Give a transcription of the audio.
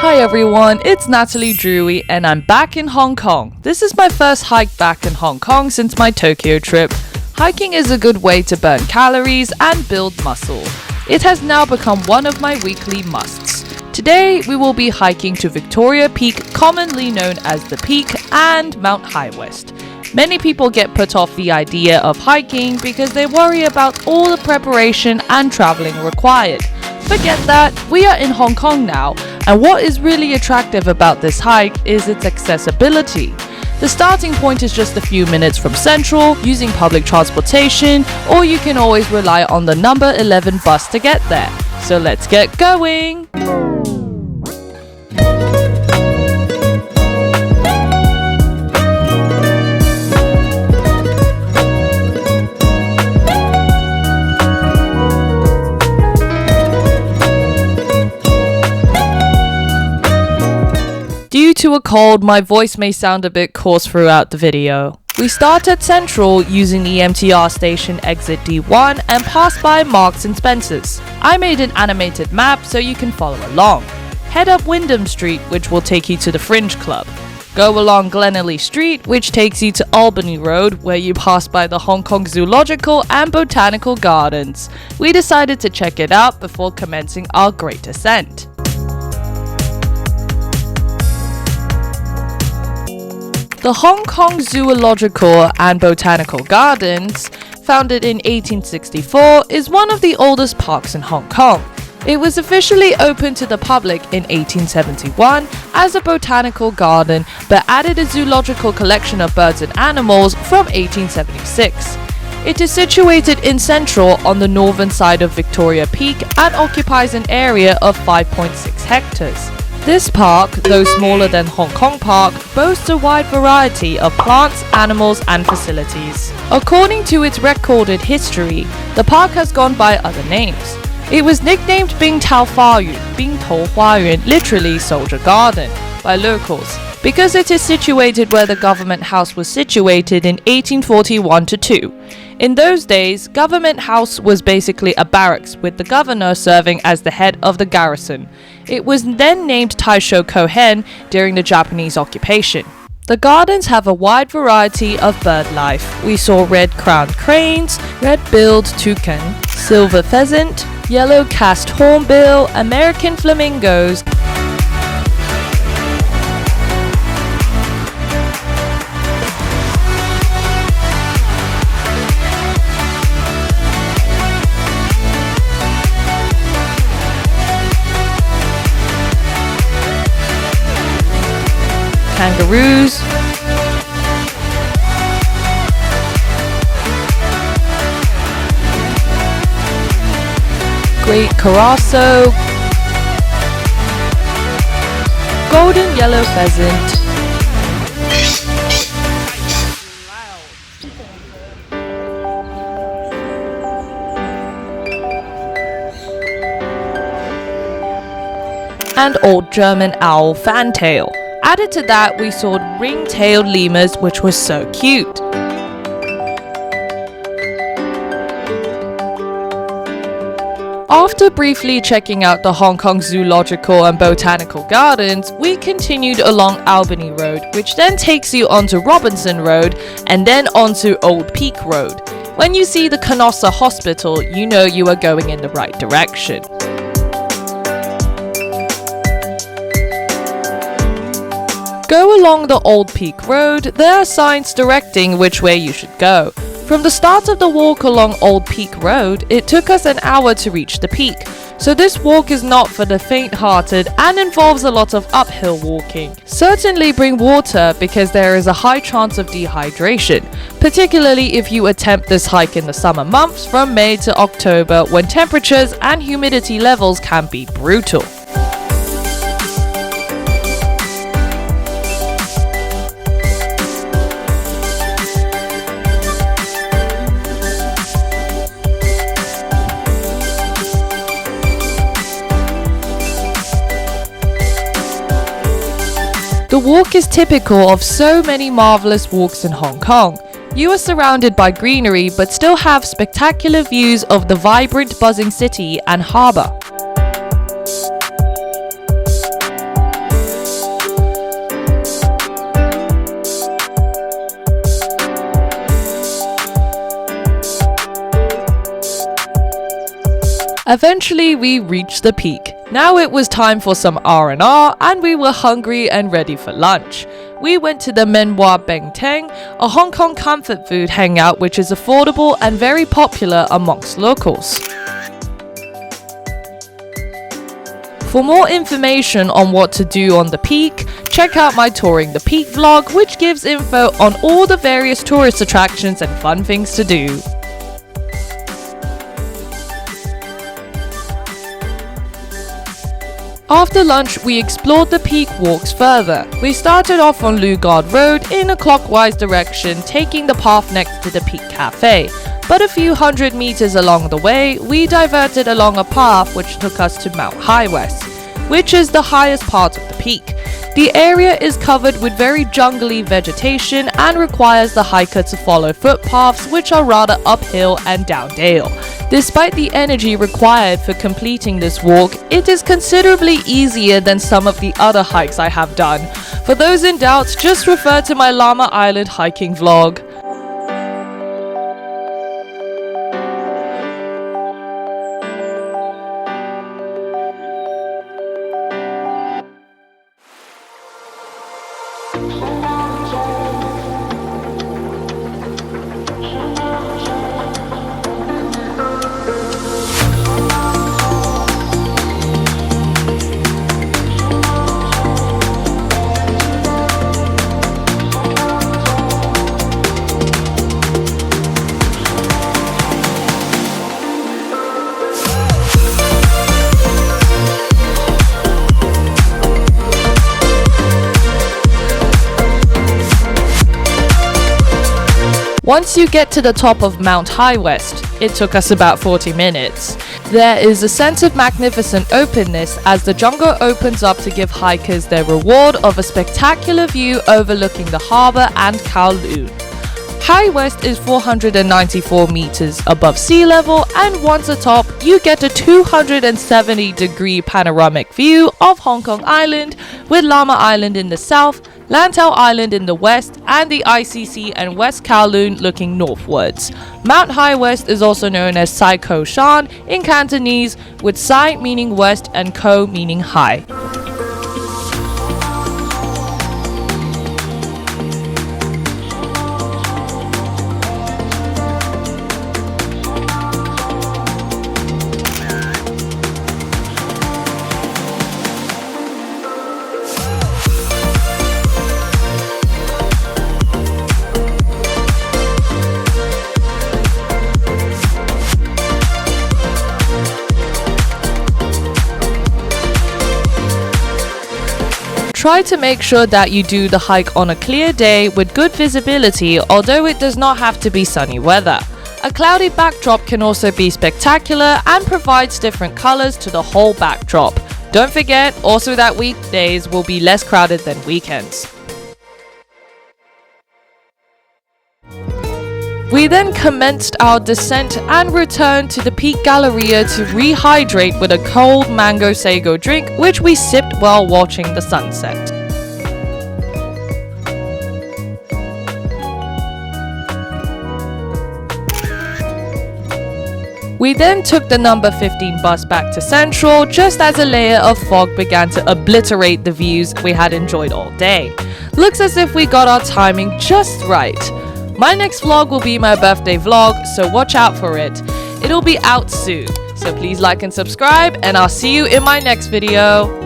Hi everyone, it's Nataliedrewy and I'm back in Hong Kong. This is my first hike back in Hong Kong since my Tokyo trip. Hiking is a good way to burn calories and build muscle. It has now become one of my weekly musts. Today we will be hiking to Victoria Peak, commonly known as the Peak, and Mount High West. Many people get put off the idea of hiking because they worry about all the preparation and traveling required. Forget that, we are in Hong Kong now, and what is really attractive about this hike is its accessibility. The starting point is just a few minutes from Central, using public transportation, or you can always rely on the number 11 bus to get there. So let's get going! Due to a cold, my voice may sound a bit coarse throughout the video. We start at Central using the MTR station exit D1 and pass by Marks and Spencer's. I made an animated map so you can follow along. Head up Wyndham Street, which will take you to the Fringe Club. Go along Glenelly Street, which takes you to Albany Road, where you pass by the Hong Kong Zoological and Botanical Gardens. We decided to check it out before commencing our great ascent. The Hong Kong Zoological and Botanical Gardens, founded in 1864, is one of the oldest parks in Hong Kong. It was officially opened to the public in 1871 as a botanical garden, but added a zoological collection of birds and animals from 1876. It is situated in Central on the northern side of Victoria Peak and occupies an area of 5.6 hectares. This park, though smaller than Hong Kong Park, boasts a wide variety of plants, animals and facilities. According to its recorded history, the park has gone by other names. It was nicknamed Bing Tao Fa-Yun, Bing Tou Hua-Yun, literally Soldier Garden, by locals, because it is situated where the government house was situated in 1841-2. In those days, Government House was basically a barracks with the governor serving as the head of the garrison. It was then named Taisho Kohen during the Japanese occupation. The gardens have a wide variety of bird life. We saw red-crowned cranes, red-billed toucan, silver pheasant, yellow-cased hornbill, American flamingos, kangaroos, great carasso, golden yellow pheasant, and old German owl fantail. Added to that, we saw ring-tailed lemurs, which was so cute. After briefly checking out the Hong Kong Zoological and Botanical Gardens, we continued along Albany Road, which then takes you onto Robinson Road and then onto Old Peak Road. When you see the Canossa Hospital, you know you are going in the right direction. Go along the Old Peak Road, there are signs directing which way you should go. From the start of the walk along Old Peak Road, it took us an hour to reach the peak, so this walk is not for the faint-hearted and involves a lot of uphill walking. Certainly bring water because there is a high chance of dehydration, particularly if you attempt this hike in the summer months from May to October when temperatures and humidity levels can be brutal. The walk is typical of so many marvelous walks in Hong Kong. You are surrounded by greenery but still have spectacular views of the vibrant, buzzing city and harbour. Eventually, we reached the peak. Now it was time for some R&R, and we were hungry and ready for lunch. We went to the Menhua Beng Teng, a Hong Kong comfort food hangout which is affordable and very popular amongst locals. For more information on what to do on the peak, check out my Touring the Peak vlog, which gives info on all the various tourist attractions and fun things to do. After lunch, we explored the peak walks further. We started off on LiQWYD Road in a clockwise direction, taking the path next to the Peak Cafe. But a few hundred meters along the way, we diverted along a path which took us to Mount High West, which is the highest part of the peak. The area is covered with very jungly vegetation and requires the hiker to follow footpaths which are rather uphill and downdale. Despite the energy required for completing this walk, it is considerably easier than some of the other hikes I have done. For those in doubt, just refer to my Llama Island hiking vlog. Once you get to the top of Mount High West, it took us about 40 minutes. There is a sense of magnificent openness as the jungle opens up to give hikers their reward of a spectacular view overlooking the harbour and Kowloon. High West is 494 meters above sea level, and once atop, you get a 270-degree panoramic view of Hong Kong Island, with Llama Island in the south, Lantau Island in the west, and the ICC and West Kowloon looking northwards. Mount High West is also known as Sai Ko Shan in Cantonese, with Sai meaning west and Ko meaning high. Try to make sure that you do the hike on a clear day with good visibility, although it does not have to be sunny weather. A cloudy backdrop can also be spectacular and provides different colors to the whole backdrop. Don't forget also that weekdays will be less crowded than weekends. We then commenced our descent and returned to the Peak Galleria to rehydrate with a cold mango sago drink, which we sipped while watching the sunset. We then took the number 15 bus back to Central just as a layer of fog began to obliterate the views we had enjoyed all day. Looks as if we got our timing just right. My next vlog will be my birthday vlog, so watch out for it. It'll be out soon, so please like and subscribe, and I'll see you in my next video.